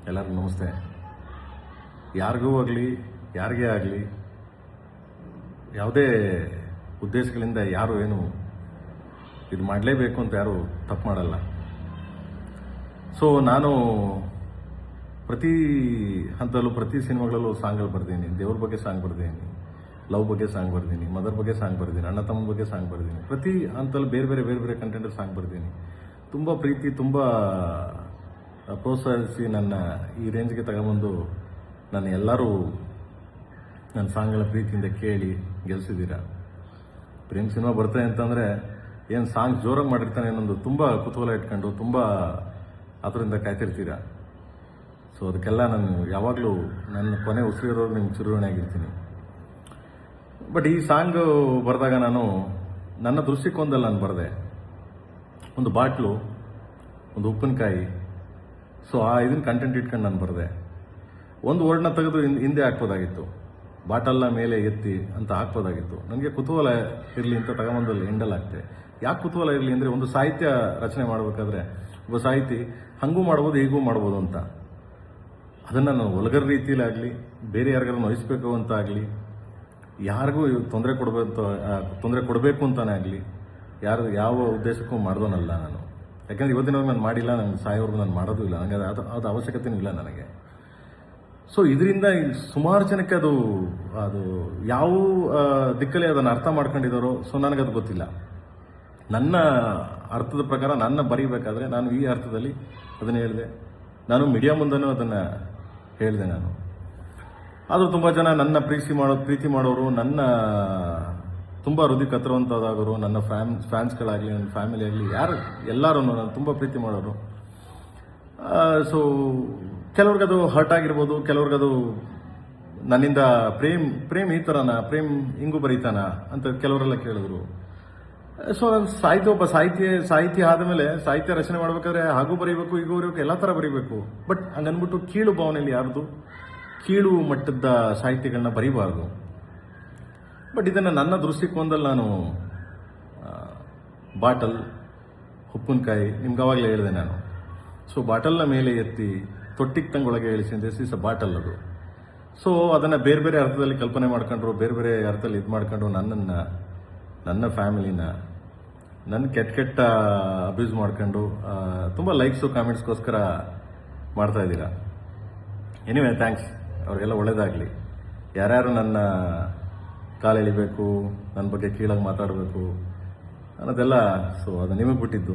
ಎಲ್ಲರಿಗೂ ನಮಸ್ತೆ. ಯಾರಿಗೂ ಆಗಲಿ ಯಾರಿಗೇ ಆಗಲಿ ಯಾವುದೇ ಉದ್ದೇಶಗಳಿಂದ ಯಾರು ಏನು ಇದು ಮಾಡಲೇಬೇಕು ಅಂತ ಯಾರು ತಪ್ಪು ಮಾಡಲ್ಲ. ಸೊ ನಾನು ಪ್ರತಿ ಹಂತದಲ್ಲೂ ಪ್ರತಿ ಸಿನಿಮಾಗಳಲ್ಲೂ ಸಾಂಗ್ಗಳು ಬರ್ತೀನಿ. ದೇವ್ರ ಬಗ್ಗೆ ಸಾಂಗ್ ಬರ್ತೀನಿ, ಲವ್ ಬಗ್ಗೆ ಸಾಂಗ್ ಬರ್ತೀನಿ, ಮದರ್ ಬಗ್ಗೆ ಸಾಂಗ್ ಬರ್ತೀನಿ, ಅಣ್ಣ ತಮ್ಮನ ಬಗ್ಗೆ ಸಾಂಗ್ ಬರ್ತೀನಿ. ಪ್ರತಿ ಹಂತದಲ್ಲೂ ಬೇರೆ ಬೇರೆ ಕಂಟೆಂಟ್ ಸಾಂಗ್ ಬರ್ತೀನಿ. ತುಂಬ ಪ್ರೀತಿ, ತುಂಬ ಪ್ರೋತ್ಸಾಹಿಸಿ ನನ್ನ ಈ ರೇಂಜ್ಗೆ ತಗೊಂಬಂದು ನಾನು ಎಲ್ಲರೂ ನನ್ನ ಸಾಂಗ್ಗಳ ಪ್ರೀತಿಯಿಂದ ಕೇಳಿ ಗೆಲ್ಸಿದ್ದೀರಾ. ಪ್ರೇಮ್ ಸಿನಿಮಾ ಬರ್ತದೆ ಅಂತಂದರೆ ಏನು ಸಾಂಗ್ ಜೋರಾಗಿ ಮಾಡಿರ್ತಾನೆ ಅನ್ನೋದು ತುಂಬ ಕುತೂಹಲ ಇಟ್ಕೊಂಡು ತುಂಬ ಅದರಿಂದ ಕಾಯ್ತಿರ್ತೀರ. ಸೊ ಅದಕ್ಕೆಲ್ಲ ನಾನು ಯಾವಾಗಲೂ ನನ್ನ ಕೊನೆ ಉಸಿರಿರೋರು ನಿಮ್ಗೆ ಚಿರುಣೆ ಆಗಿರ್ತೀನಿ. ಬಟ್ ಈ ಸಾಂಗ್ ಬರೆದಾಗ ನಾನು ನನ್ನ ದೃಷ್ಟಿಕೋನದಲ್ಲಿ ನಾನು ಬರೆದೆ. ಒಂದು ಬಾಟ್ಲು, ಒಂದು ಉಪ್ಪಿನಕಾಯಿ, ಸೊ ಇದನ್ನ ಕಂಟೆಂಟ್ ಇಟ್ಕೊಂಡು ನಾನು ಬರೆದೆ. ಒಂದು ವರ್ಡ್ನ ತೆಗೆದು ಹಿಂದೆ ಹಾಕ್ಬೋದಾಗಿತ್ತು, ಬಾಟಲ್ನ ಮೇಲೆ ಎತ್ತಿ ಅಂತ ಹಾಕ್ಬೋದಾಗಿತ್ತು. ನನಗೆ ಕುತೂಹಲ ಇರಲಿ ಅಂತ ತಗೊಂಬಂದಲ್ಲಿ ಎಂಡಲ್ ಆಗ್ತೆ. ಯಾಕೆ ಕುತೂಹಲ ಇರಲಿ ಅಂದರೆ, ಒಂದು ಸಾಹಿತ್ಯ ರಚನೆ ಮಾಡಬೇಕಾದ್ರೆ ಒಬ್ಬ ಸಾಹಿತಿ ಹಂಗೂ ಮಾಡ್ಬೋದು ಹೀಗೂ ಮಾಡ್ಬೋದು ಅಂತ, ಅದನ್ನು ನಾನು ಒಲಗರ ರೀತಿಯಲ್ಲಾಗಲಿ ಬೇರೆ ಯಾರಿಗಾರು ನೋಯಿಸ್ಬೇಕು ಅಂತ ಆಗಲಿ, ಯಾರಿಗೂ ತೊಂದರೆ ಕೊಡಬೇಕು ಅಂತಾನೆ ಆಗಲಿ ಯಾವ ಉದ್ದೇಶಕ್ಕೂ ಮಾಡಿದೋನಲ್ಲ ನಾನು. ಯಾಕಂದರೆ ಇವತ್ತಿನವ್ರಿಗೆ ನಾನು ಮಾಡಿಲ್ಲ, ನನಗೆ ಸಾಯೋವರೆಗೂ ನಾನು ಮಾಡೋದು ಇಲ್ಲ, ನನಗೆ ಅದು ಅವಶ್ಯಕತೆಯೂ ಇಲ್ಲ ನನಗೆ. ಸೊ ಇದರಿಂದ ಸುಮಾರು ಜನಕ್ಕೆ ಅದು ಯಾವ ದಿಕ್ಕಲ್ಲಿ ಅದನ್ನು ಅರ್ಥ ಮಾಡ್ಕೊಂಡಿದ್ದಾರೋ, ಸೊ ನನಗದು ಗೊತ್ತಿಲ್ಲ. ನನ್ನ ಅರ್ಥದ ಪ್ರಕಾರ ನನ್ನ ಬರೀಬೇಕಾದ್ರೆ ನಾನು ಈ ಅರ್ಥದಲ್ಲಿ ಅದನ್ನು ಹೇಳಿದೆ. ನಾನು ಮೀಡಿಯಾ ಮುಂದೆನೂ ಅದನ್ನು ಹೇಳಿದೆ. ನಾನು ಆದರೂ ತುಂಬ ಜನ ನನ್ನ ಪ್ರೀತಿ ಮಾಡೋರು, ನನ್ನ ತುಂಬ ಹೃದಯ ಕತ್ತರುವಂಥದ್ದಾಗೋರು, ನನ್ನ ಫ್ಯಾನ್ಸ್ಗಳಾಗಲಿ ನನ್ನ ಫ್ಯಾಮಿಲಿ ಆಗಲಿ ಎಲ್ಲರೂ ನಾನು ತುಂಬ ಪ್ರೀತಿ ಮಾಡೋರು. ಸೊ ಕೆಲವ್ರಿಗದು ಹರ್ಟ್ ಆಗಿರ್ಬೋದು, ಕೆಲವ್ರಿಗದು ನನ್ನಿಂದ ಪ್ರೇಮ್ ಈ ಥರನಾ, ಪ್ರೇಮ್ ಹಿಂಗೂ ಬರೀತಾನ ಅಂತ ಕೆಲವರೆಲ್ಲ ಕೇಳಿದ್ರು. ಸೊ ನಾನು ಒಬ್ಬ ಸಾಹಿತಿ ಆದಮೇಲೆ ಸಾಹಿತ್ಯ ರಚನೆ ಮಾಡಬೇಕಾದ್ರೆ ಹಾಗೂ ಬರೀಬೇಕು, ಹೀಗೂ ಬರೀಬೇಕು, ಎಲ್ಲ ಥರ ಬರೀಬೇಕು. ಬಟ್ ಹಂಗನ್ಬಿಟ್ಟು ಕೀಳು ಭಾವನೆಯಲ್ಲಿ ಯಾರ್ದು ಕೀಳು ಮಟ್ಟದ ಸಾಹಿತ್ಯಗಳನ್ನ ಬರೀಬಾರ್ದು. ಬಟ್ ಇದನ್ನು ನನ್ನ ದೃಷ್ಟಿಕೋನದಲ್ಲಿ ನಾನು ಬಾಟಲ್, ಉಪ್ಪಿನಕಾಯಿ ನಿಮ್ಗೆ ಅವಾಗಲೇ ಹೇಳಿದೆ ನಾನು. ಸೊ ಬಾಟಲ್ನ ಮೇಲೆ ಎತ್ತಿ ತೊಟ್ಟಿಗೆ ತಂಗೊಳಗೆ ಇಳಿಸಿ ದಿಸ್ ಇಸ್ ಅ ಬಾಟಲ್ ಅದು. ಸೊ ಅದನ್ನು ಬೇರೆ ಬೇರೆ ಅರ್ಥದಲ್ಲಿ ಕಲ್ಪನೆ ಮಾಡ್ಕೊಂಡ್ರು, ಬೇರೆ ಬೇರೆ ಅರ್ಥದಲ್ಲಿ ಇದು ಮಾಡ್ಕೊಂಡ್ರು ನನ್ನನ್ನು, ನನ್ನ ಫ್ಯಾಮಿಲಿನ, ನನ್ನ ಕೆಟ್ಟ ಅಬ್ಯೂಸ್ ಮಾಡ್ಕೊಂಡು ತುಂಬ ಲೈಕ್ಸು ಕಾಮೆಂಟ್ಸ್ಗೋಸ್ಕರ ಮಾಡ್ತಾ ಇದ್ದೀರಾ. ಎನಿವೆ ಥ್ಯಾಂಕ್ಸ್, ಅವ್ರಿಗೆಲ್ಲ ಒಳ್ಳೇದಾಗಲಿ. ಯಾರ್ಯಾರು ನನ್ನ ಕಾಲು ಎಳಿಬೇಕು, ನನ್ನ ಬಗ್ಗೆ ಕೀಳಾಗಿ ಮಾತಾಡಬೇಕು ಅನ್ನೋದೆಲ್ಲ, ಸೊ ಅದು ನಿಮಗೆ ಬಿಟ್ಟಿದ್ದು.